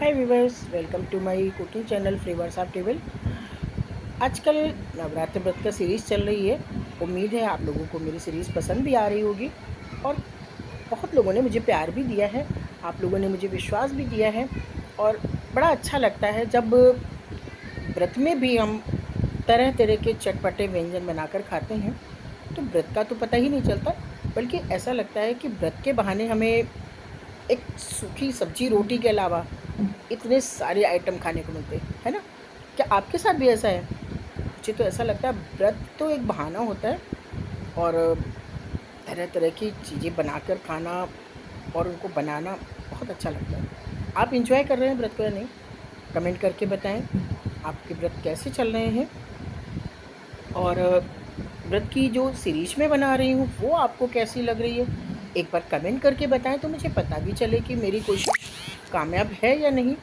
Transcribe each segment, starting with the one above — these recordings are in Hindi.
Hi viewers, welcome to my cooking channel flavours of table. आजकल नवरात्र व्रत का सीरीज़ चल रही है। उम्मीद है आप लोगों को मेरी सीरीज़ पसंद भी आ रही होगी और बहुत लोगों ने मुझे प्यार भी दिया है, आप लोगों ने मुझे विश्वास भी दिया है और बड़ा अच्छा लगता है जब व्रत में भी हम तरह तरह के चटपटे व्यंजन बनाकर खाते हैं। तो व्रत का तो पता ही नहीं चलता, बल्कि ऐसा लगता है कि व्रत के बहाने हमें एक सूखी सब्जी रोटी के अलावा इतने सारे आइटम खाने को मिलते हैं, है ना। क्या आपके साथ भी ऐसा है? मुझे तो ऐसा लगता है व्रत तो एक बहाना होता है और तरह तरह की चीज़ें बनाकर खाना और उनको बनाना बहुत अच्छा लगता है। आप इंजॉय कर रहे हैं व्रत को या नहीं? कमेंट करके बताएं आपके व्रत कैसे चल रहे हैं। और व्रत की जो सीरीज में बना रही हूँ वो आपको कैसी लग रही है, एक बार कमेंट करके बताएं तो मुझे पता भी चले कि मेरी कोशिश कामयाब है या नहीं।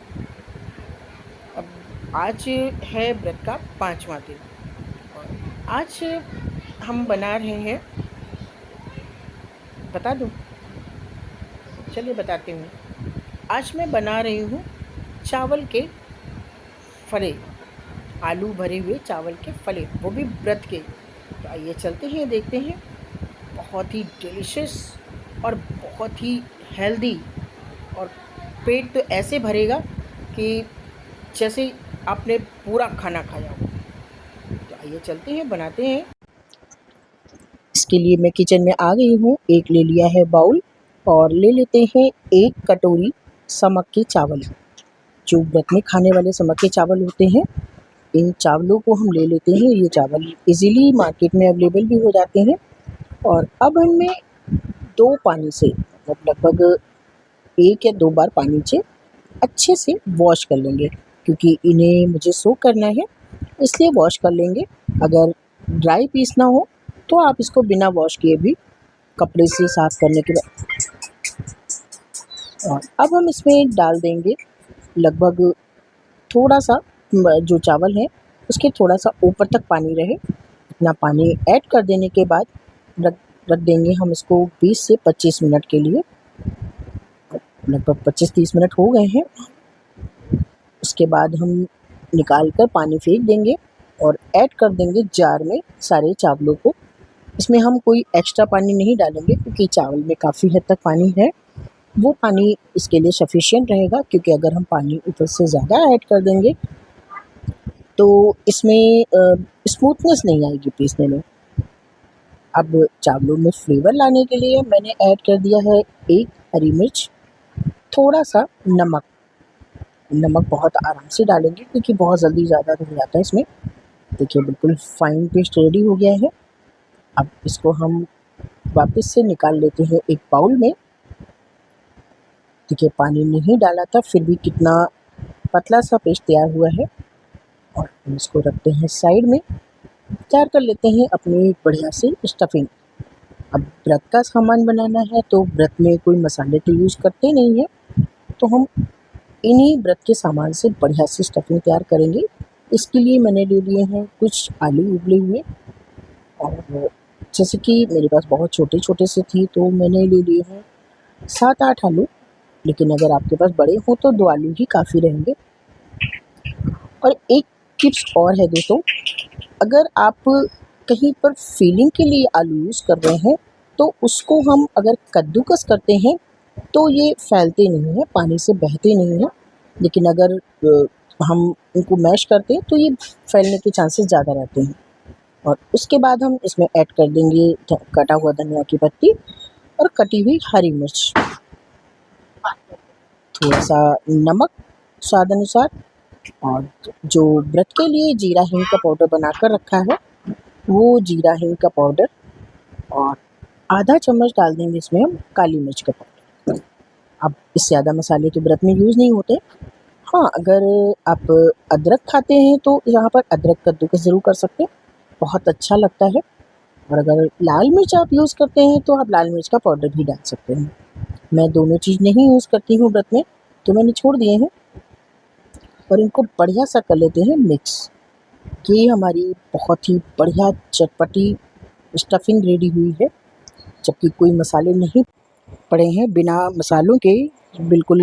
अब आज है व्रत का 5वां दिन और आज हम बना रहे हैं, बता दूं? चलिए बताती हूँ। आज मैं बना रही हूँ चावल के फले, आलू भरे हुए चावल के फले, वो भी व्रत के। तो आइए चलते हैं, देखते हैं। बहुत ही डिलीशियस और बहुत ही हेल्दी और पेट तो ऐसे भरेगा कि जैसे आपने पूरा खाना खाया हो। तो आइए चलते हैं, बनाते हैं। इसके लिए मैं किचन में आ गई हूँ। एक ले लिया है बाउल और ले लेते हैं 1 कटोरी समक के चावल, जो व्रत में खाने वाले समक के चावल होते हैं। इन चावलों को हम ले लेते हैं। ये चावल इजीली मार्केट में अवेलेबल भी हो जाते हैं। और अब हमें 2 पानी से, मतलब लगभग 1 या 2 बार पानी से अच्छे से वॉश कर लेंगे, क्योंकि इन्हें मुझे सोक करना है, इसलिए वॉश कर लेंगे। अगर ड्राई पीस ना हो तो आप इसको बिना वॉश किए भी कपड़े से साफ करने के बाद, और अब हम इसमें डाल देंगे लगभग थोड़ा सा, जो चावल है उसके थोड़ा सा ऊपर तक पानी रहे इतना पानी ऐड कर देने के बाद रख रख देंगे हम इसको 20 से 25 मिनट के लिए। लगभग 25-30 मिनट हो गए हैं। उसके बाद हम निकाल कर पानी फेंक देंगे और ऐड कर देंगे जार में सारे चावलों को। इसमें हम कोई एक्स्ट्रा पानी नहीं डालेंगे, क्योंकि चावल में काफ़ी हद तक पानी है। वो पानी इसके लिए सफिशिएंट रहेगा, क्योंकि अगर हम पानी ऊपर से ज़्यादा ऐड कर देंगे तो इसमें स्मूथनेस नहीं आएगी पीसने में। अब चावलों में फ्लेवर लाने के लिए मैंने ऐड कर दिया है 1 हरी मिर्च, थोड़ा सा नमक। नमक बहुत आराम से डालेंगे, क्योंकि बहुत जल्दी ज़्यादा हो जाता है इसमें। देखिए बिल्कुल फाइन पेस्ट रेडी हो गया है। अब इसको हम वापस से निकाल लेते हैं एक बाउल में। देखिए पानी नहीं डाला था, फिर भी कितना पतला सा पेस्ट तैयार हुआ है। और हम इसको रखते हैं साइड में। तैयार कर लेते हैं अपनी बढ़िया सी स्टफिंग। अब व्रत का सामान बनाना है तो व्रत में कोई मसाले तो यूज़ करते नहीं हैं, तो हम इन्हीं व्रत के सामान से बढ़िया सी स्टफिंग तैयार करेंगे। इसके लिए मैंने ले लिए हैं कुछ आलू उबले हुए, और जैसे कि मेरे पास बहुत छोटे छोटे से थी तो मैंने ले लिए हैं 7-8 आलू, लेकिन अगर आपके पास बड़े हों तो 2 आलू ही काफ़ी रहेंगे। और एक टिप्स और है दोस्तों, अगर आप कहीं पर फिलिंग के लिए आलू यूज़ कर रहे हैं तो उसको हम अगर कद्दूकस करते हैं तो ये फैलते नहीं हैं, पानी से बहते नहीं हैं। लेकिन अगर हम इनको मैश करते हैं तो ये फैलने के चांसेस ज़्यादा रहते हैं। और उसके बाद हम इसमें ऐड कर देंगे कटा हुआ धनिया की पत्ती और कटी हुई हरी मिर्च, थोड़ा सा नमक स्वाद अनुसार, और जो व्रत के लिए जीरा हींग का पाउडर बनाकर रखा है वो जीरा हींग का पाउडर, और आधा चम्मच डाल देंगे इसमें हम काली मिर्च का पाउडर। अब इससे ज़्यादा मसाले तो व्रत में यूज़ नहीं होते। हाँ, अगर आप अदरक खाते हैं तो यहाँ पर अदरक कद्दूकस ज़रूर कर सकते हैं, बहुत अच्छा लगता है। और अगर लाल मिर्च आप यूज़ करते हैं तो आप लाल मिर्च का पाउडर भी डाल सकते हैं। मैं दोनों चीज़ नहीं यूज़ करती हूँ व्रत में, तो मैंने छोड़ दिए हैं। और इनको बढ़िया सा कर लेते हैं मिक्स। ये हमारी बहुत ही बढ़िया चटपटी स्टफिंग रेडी हुई है, जबकि कोई मसाले नहीं पड़े हैं। बिना मसालों के बिल्कुल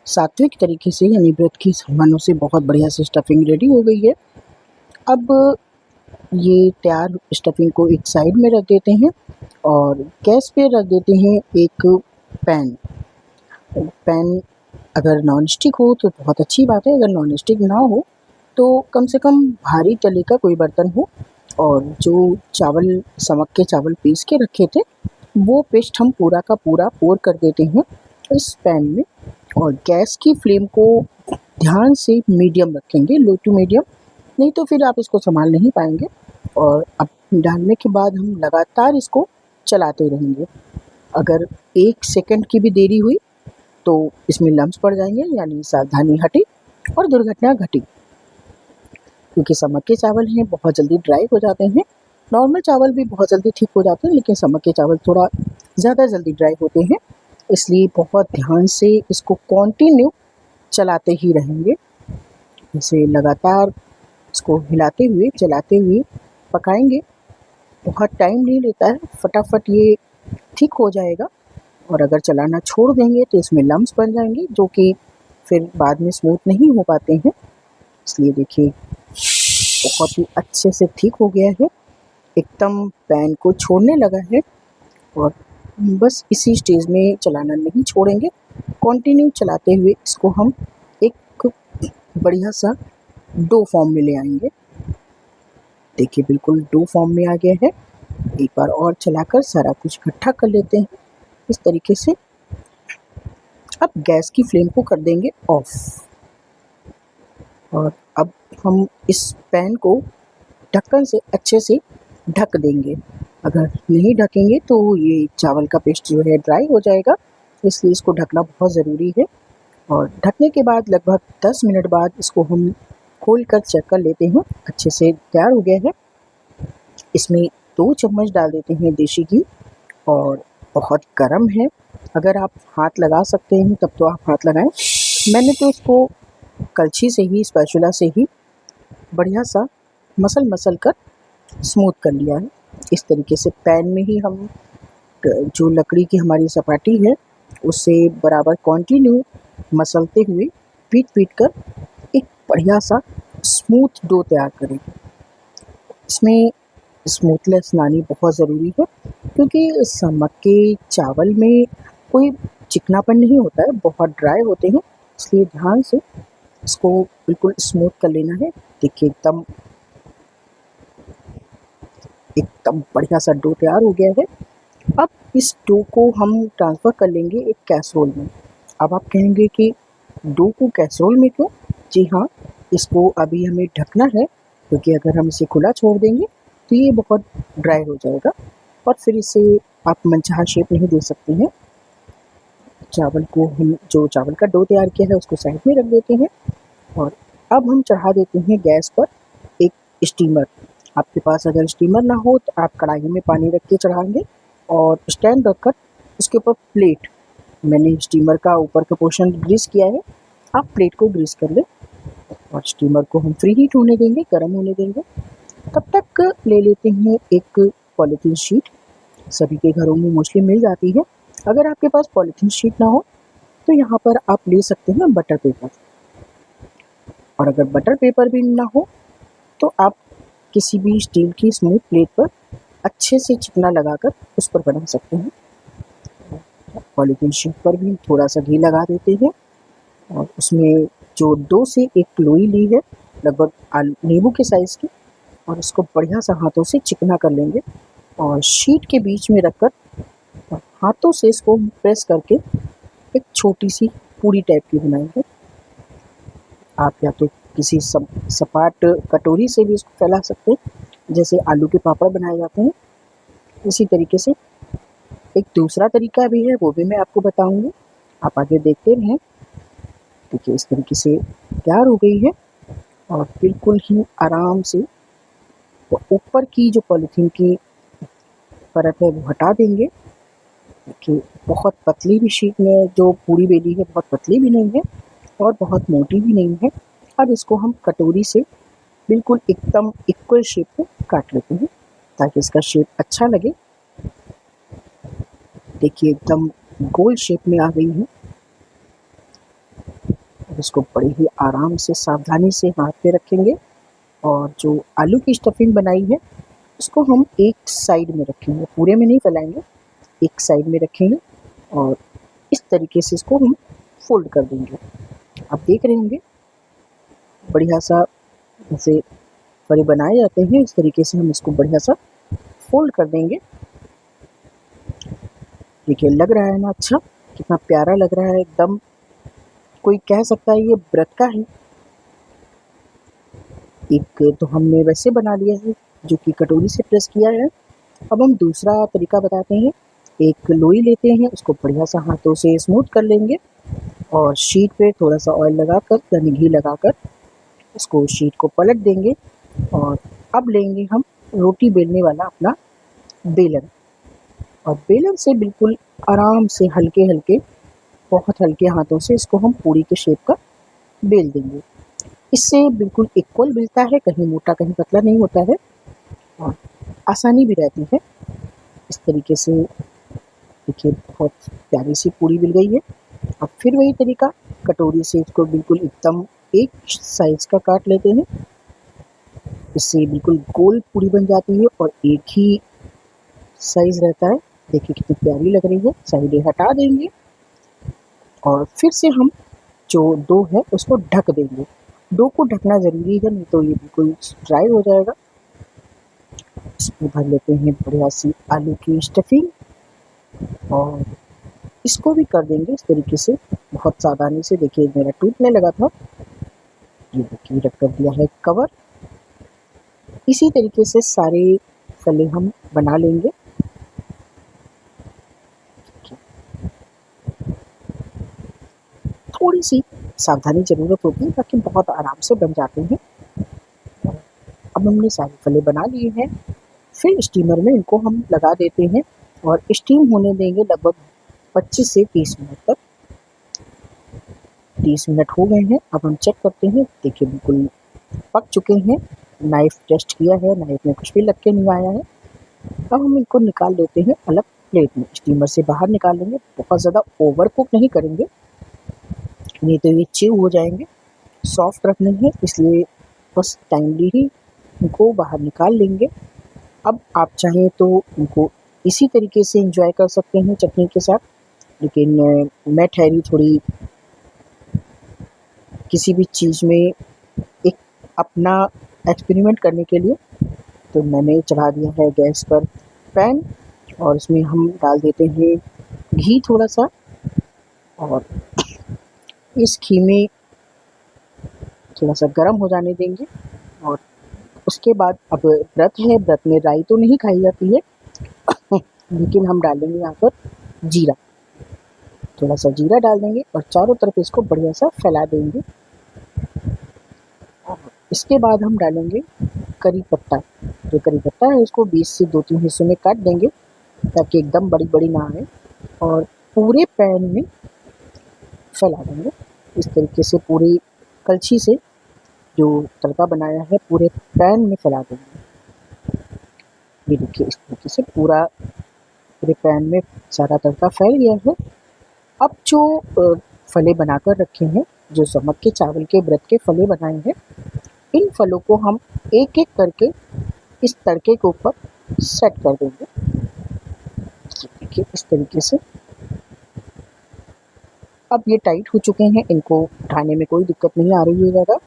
सात्विक तरीके से यानी व्रत की सामानों से बहुत बढ़िया से स्टफिंग रेडी हो गई है। अब ये तैयार स्टफिंग को एक साइड में रख देते हैं और गैस पे रख देते हैं एक पैन। पैन अगर नॉन स्टिक हो तो बहुत अच्छी बात है, अगर नॉन स्टिक ना हो तो कम से कम भारी तले का कोई बर्तन हो। और जो चावल समक के चावल पीस के रखे थे वो पेस्ट हम पूरा का पूरा पोर कर देते हैं इस पैन में। और गैस की फ्लेम को ध्यान से मीडियम रखेंगे, लो टू मीडियम, नहीं तो फिर आप इसको संभाल नहीं पाएंगे। और अब डालने के बाद हम लगातार इसको चलाते रहेंगे। अगर 1 सेकंड की भी देरी हुई तो इसमें लम्स पड़ जाएंगे, यानी सावधानी हटी और दुर्घटना घटी। क्योंकि समक के चावल हैं बहुत जल्दी ड्राई हो जाते हैं। नॉर्मल चावल भी बहुत जल्दी ठीक हो जाते हैं, लेकिन समक के चावल थोड़ा ज़्यादा जल्दी ड्राई होते हैं। इसलिए बहुत ध्यान से इसको कंटिन्यू चलाते ही रहेंगे। इसे लगातार इसको हिलाते हुए चलाते हुए पकाएंगे। बहुत टाइम नहीं लेता है, फटाफट ये ठीक हो जाएगा। और अगर चलाना छोड़ देंगे तो इसमें लम्स बन जाएंगे जो कि फिर बाद में स्मूथ नहीं हो पाते हैं। इसलिए देखिए बहुत ही अच्छे से ठीक हो गया है, एकदम पैन को छोड़ने लगा है। और बस इसी स्टेज में चलाना नहीं छोड़ेंगे, कंटिन्यू चलाते हुए इसको हम एक बढ़िया सा डो फॉर्म में ले आएंगे। देखिए बिल्कुल डो फॉर्म में आ गया है। एक बार और चलाकर सारा कुछ इकट्ठा कर लेते हैं इस तरीके से। अब गैस की फ्लेम को कर देंगे ऑफ। और अब हम इस पैन को ढक्कन से अच्छे से ढक देंगे। अगर नहीं ढकेंगे तो ये चावल का पेस्ट जो है ड्राई हो जाएगा, इसलिए इसको ढकना बहुत ज़रूरी है। और ढकने के बाद लगभग 10 मिनट बाद इसको हम खोल कर चेक कर लेते हैं, अच्छे से तैयार हो गया है। इसमें 2 चम्मच डाल देते हैं देसी घी। और बहुत गर्म है, अगर आप हाथ लगा सकते हैं तब तो आप हाथ लगाएं। मैंने तो इसको कलछी से ही, स्पैचुला से ही बढ़िया सा मसल कर स्मूथ कर लिया है। इस तरीके से पैन में ही हम जो लकड़ी की हमारी सपाटी है उससे बराबर कंटिन्यू मसलते हुए पीट कर एक बढ़िया सा स्मूथ डो तैयार करें। इसमें स्मूथनेस लानी बहुत ज़रूरी है, क्योंकि समक के चावल में कोई चिकनापन नहीं होता है, बहुत ड्राई होते हैं। इसलिए ध्यान से इसको बिल्कुल स्मूथ कर लेना है। देखिए एकदम बढ़िया सा डो तैयार हो गया है। अब इस डो को हम ट्रांसफ़र कर लेंगे एक कैसरोल में। अब आप कहेंगे कि डो को कैसरोल में क्यों? जी हाँ, इसको अभी हमें ढकना है, क्योंकि अगर हम इसे खुला छोड़ देंगे तो ये बहुत ड्राई हो जाएगा और फिर इसे आप मनचाहा शेप नहीं दे सकते हैं। चावल को हम जो चावल का डो तैयार किया है उसको साइड में रख देते हैं। और अब हम चढ़ा देते हैं गैस पर एक स्टीमर। आपके पास अगर स्टीमर ना हो तो आप कढ़ाई में पानी रख के चढ़ाएंगे और स्टैंड रखकर उसके ऊपर प्लेट, मैंने स्टीमर का ऊपर का पोर्शन ग्रीस किया है, आप प्लेट को ग्रीस कर लें। और स्टीमर को हम फ्री हीट होने देंगे, गर्म होने देंगे। तब तक ले लेते हैं एक पॉलीथीन शीट, सभी के घरों में मोस्टली मिल जाती है। अगर आपके पास पॉलीथीन शीट ना हो तो यहाँ पर आप ले सकते हैं बटर पेपर। और अगर बटर पेपर भी ना हो तो आप किसी भी स्टील की स्मूथ प्लेट पर अच्छे से चिकना लगाकर उस पर बना सकते हैं। पॉलीथीन शीट पर भी थोड़ा सा घी लगा देते हैं और उसमें जो 2 से 1 लोई ली है, लगभग नींबू के साइज़ की, और उसको बढ़िया सा हाथों से चिकना कर लेंगे। और शीट के बीच में रखकर हाथों से इसको प्रेस करके एक छोटी सी पूरी टाइप की बनाएंगे। आप या तो किसी सपाट कटोरी से भी इसको फैला सकते हैं, जैसे आलू के पापड़ बनाए जाते हैं। इसी तरीके से एक दूसरा तरीका भी है, वो भी मैं आपको बताऊंगी, आप आगे देखते रहें। देखिए इस तरीके से तैयार हो गई है। और बिल्कुल ही आराम से ऊपर की जो पॉलीथीन की परत है वो हटा देंगे। देखिए बहुत पतली भी शीट में जो पूरी बेली है, बहुत पतली भी नहीं है और बहुत मोटी भी नहीं है। अब इसको हम कटोरी से बिल्कुल एकदम इक्वल शेप में काट लेते हैं ताकि इसका शेप अच्छा लगे। देखिए एकदम गोल शेप में आ गई है। इसको बड़े ही आराम से सावधानी से हाथ पे रखेंगे और जो आलू की स्टफिंग बनाई है उसको हम एक साइड में रखेंगे, पूरे में नहीं फैलाएंगे, एक साइड में रखेंगे और इस तरीके से इसको हम फोल्ड कर देंगे। आप देख रहे होंगे बढ़िया सा जैसे फली बनाए जाते हैं इस तरीके से हम इसको बढ़िया सा फोल्ड कर देंगे। देखिए लग रहा है ना अच्छा, कितना प्यारा लग रहा है एकदम, कोई कह सकता है ये व्रत का है। एक तो हमने वैसे बना लिया है जो कि कटोरी से प्रेस किया है। अब हम दूसरा तरीका बताते हैं। एक लोई लेते हैं, उसको बढ़िया सा हाथों से स्मूथ कर लेंगे और शीट पे थोड़ा सा ऑयल लगाकर यानी घी लगाकर उसको शीट को पलट देंगे और अब लेंगे हम रोटी बेलने वाला अपना बेलन और बेलन से बिल्कुल आराम से हल्के हल्के, बहुत हल्के हाथों से इसको हम पूरी के शेप का बेल देंगे। इससे बिल्कुल इक्वल मिलता है, कहीं मोटा कहीं पतला नहीं होता है और आसानी भी रहती है। इस तरीके से देखिए बहुत प्यारी सी पूरी मिल गई है। अब फिर वही तरीका, कटोरी से इसको बिल्कुल एकदम एक साइज का काट लेते हैं, इससे बिल्कुल गोल पूरी बन जाती है और एक ही साइज रहता है। देखिए कितनी प्यारी लग रही है। साइडें हटा देंगे और फिर से हम जो डो है उसको ढक देंगे। डो को ढकना ज़रूरी है, नहीं तो ये बिल्कुल ड्राई हो जाएगा। इसमें भर लेते हैं बढ़िया सी आलू की स्टफिंग और इसको भी कर देंगे इस तरीके से बहुत सावधानी से। देखिए मेरा टूटने लगा था, ये देखिए रख कर दिया है कवर। इसी तरीके से सारे फले हम बना लेंगे। थोड़ी सी सावधानी ज़रूरत होती है ताकि बहुत आराम से बन जाते हैं। अब हमने सारे फले बना लिए हैं, फिर स्टीमर में इनको हम लगा देते हैं और स्टीम होने देंगे लगभग 25 से 30 मिनट तक। 30 मिनट हो गए हैं, अब हम चेक करते हैं। देखिए बिल्कुल पक चुके हैं, नाइफ टेस्ट किया है, नाइफ में कुछ भी लग के नहीं आया है। अब हम इनको निकाल लेते हैं अलग प्लेट में, स्टीमर से बाहर निकाल लेंगे। बहुत ज़्यादा ओवर कुक नहीं करेंगे, नहीं तो ये चिव हो जाएंगे। सॉफ्ट रखने हैं इसलिए बस टाइमली ही इनको बाहर निकाल लेंगे। अब आप चाहें तो इनको इसी तरीके से एंजॉय कर सकते हैं चटनी के साथ, लेकिन मैं ठहरी थोड़ी किसी भी चीज़ में एक अपना एक्सपेरिमेंट करने के लिए, तो मैंने चढ़ा दिया है गैस पर पैन और इसमें हम डाल देते हैं घी थोड़ा सा और इस घी में थोड़ा सा गर्म हो जाने देंगे। और उसके बाद अब व्रत है, व्रत में राई तो नहीं खाई जाती है लेकिन हम डालेंगे यहाँ पर जीरा, थोड़ा सा जीरा डाल देंगे और चारों तरफ इसको बढ़िया सा फैला देंगे। इसके बाद हम डालेंगे करी पत्ता। जो करी पत्ता है उसको 20 से 2-3 हिस्सों में काट देंगे ताकि एकदम बड़ी बड़ी ना आए और पूरे पैन में फैला देंगे। इस तरीके से पूरी कलछी से जो तड़का बनाया है पूरे पैन में फैला देंगे। ये देखिए इस तरीके से पूरे पैन में सारा तड़का फैल गया है। अब जो फले बनाकर रखे हैं, जो समक के चावल के व्रत के फले बनाए हैं, इन फलों को हम एक एक करके इस तड़के के ऊपर सेट कर देंगे। देखिए इस तरीके से। अब ये टाइट हो चुके हैं, इनको उठाने में कोई दिक्कत नहीं आ रही है ज़्यादा।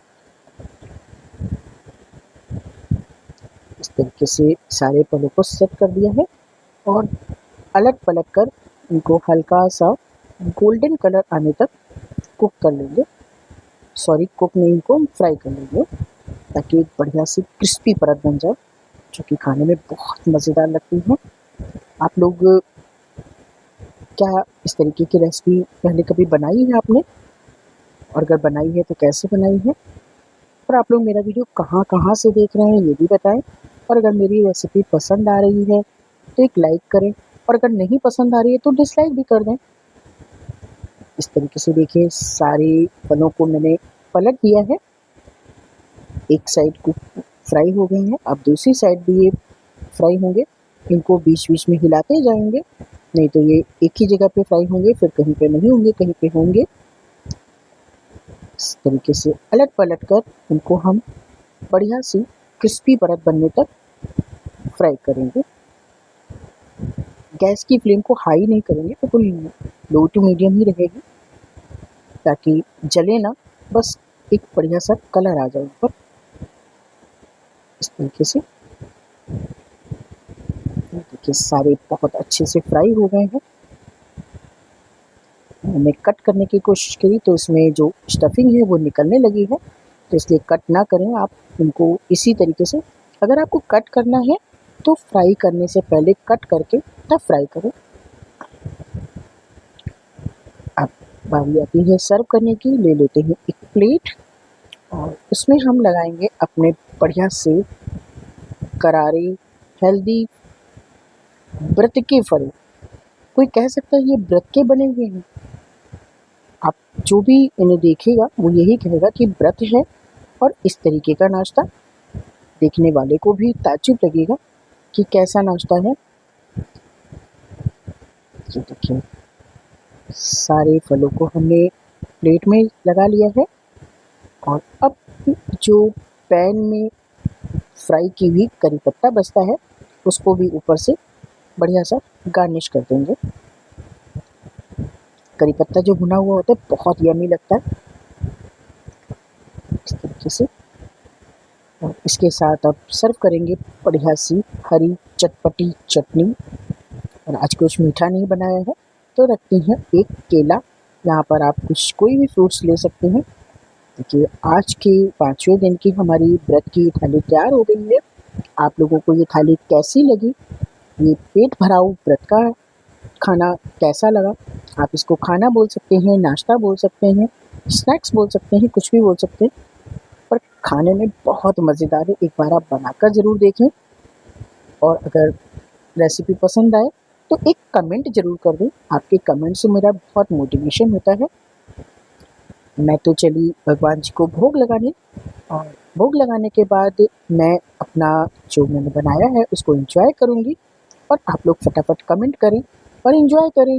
इस तरीके से सारे फलों को सेट कर दिया है और अलग पलट कर इनको हल्का सा गोल्डन कलर आने तक कुक कर लेंगे। सॉरी कुक नहीं, इनको फ्राई कर लेंगे ताकि एक बढ़िया सी क्रिस्पी परत बन जाए जो कि खाने में बहुत मज़ेदार लगती है। आप लोग क्या इस तरीके की रेसिपी पहले कभी बनाई है आपने, और अगर बनाई है तो कैसे बनाई है? और आप लोग मेरा वीडियो कहाँ कहाँ से देख रहे हैं ये भी बताएं। और अगर मेरी रेसिपी पसंद आ रही है तो एक लाइक करें और अगर नहीं पसंद आ रही है तो डिसलाइक भी कर दें। इस तरीके से देखिए सारे फलों को मैंने पलट दिया है, एक साइड को फ्राई हो गए हैं, अब दूसरी साइड भी ये फ्राई होंगे। इनको बीच बीच में हिलाते जाएंगे, नहीं तो ये एक ही जगह पे फ्राई होंगे, फिर कहीं पे नहीं होंगे, कहीं पे होंगे। इस तरीके से अलट पलट कर इनको हम बढ़िया सी क्रिस्पी परत बनने तक फ्राई करेंगे। गैस की फ्लेम को हाई नहीं करेंगे, बिल्कुल लो टू मीडियम ही रहेगी ताकि जले ना, बस एक बढ़िया सा कलर आ जाए ऊपर। इस तरीके से देखिए सारे बहुत अच्छे से फ्राई हो गए हैं। मैंने कट करने की कोशिश करी तो इसमें जो स्टफिंग है वो निकलने लगी है, तो इसलिए कट ना करें आप इनको इसी तरीके से। अगर आपको कट करना है तो फ्राई करने से पहले कट करके तब फ्राई करें। अब बारी आती है सर्व करने की। ले लेते हैं एक प्लेट और उसमें हम लगाएंगे अपने बढ़िया से करारे हेल्दी व्रत के फल। कोई कह सकता है ये व्रत के बने हुए हैं। आप जो भी इन्हें देखेगा वो यही कहेगा कि व्रत है, और इस तरीके का नाश्ता देखने वाले को भी ताज्जुब लगेगा कि कैसा नाश्ता है। ये देखिए सारे फलों को हमने प्लेट में लगा लिया है, और अब जो पैन में फ्राई की हुई करी पत्ता बचता है उसको भी ऊपर से बढ़िया सा गार्निश कर देंगे। करी पत्ता जो भुना हुआ होता है बहुत यम्मी लगता है। इस तरीके से, और इसके साथ अब सर्व करेंगे बढ़िया सी हरी चटपटी चटनी। और आज कुछ मीठा नहीं बनाया है तो रखते हैं एक केला। यहाँ पर आप कोई भी फ्रूट्स ले सकते हैं। देखिए आज के 5वें दिन की हमारी व्रत की थाली तैयार हो गई है। आप लोगों को ये थाली कैसी लगी, ये पेट भराऊ व्रत का खाना कैसा लगा? आप इसको खाना बोल सकते हैं, नाश्ता बोल सकते हैं, स्नैक्स बोल सकते हैं, कुछ भी बोल सकते हैं, पर खाने में बहुत मज़ेदार है। एक बार आप बनाकर ज़रूर देखें, और अगर रेसिपी पसंद आए तो एक कमेंट ज़रूर कर दें। आपके कमेंट से मेरा बहुत मोटिवेशन होता है। मैं तो चली भगवान जी को भोग लगाने, और भोग लगाने के बाद मैं अपना जो मैंने बनाया है उसको एंजॉय करूँगी। और आप लोग फटाफट कमेंट करें और एंजॉय करें।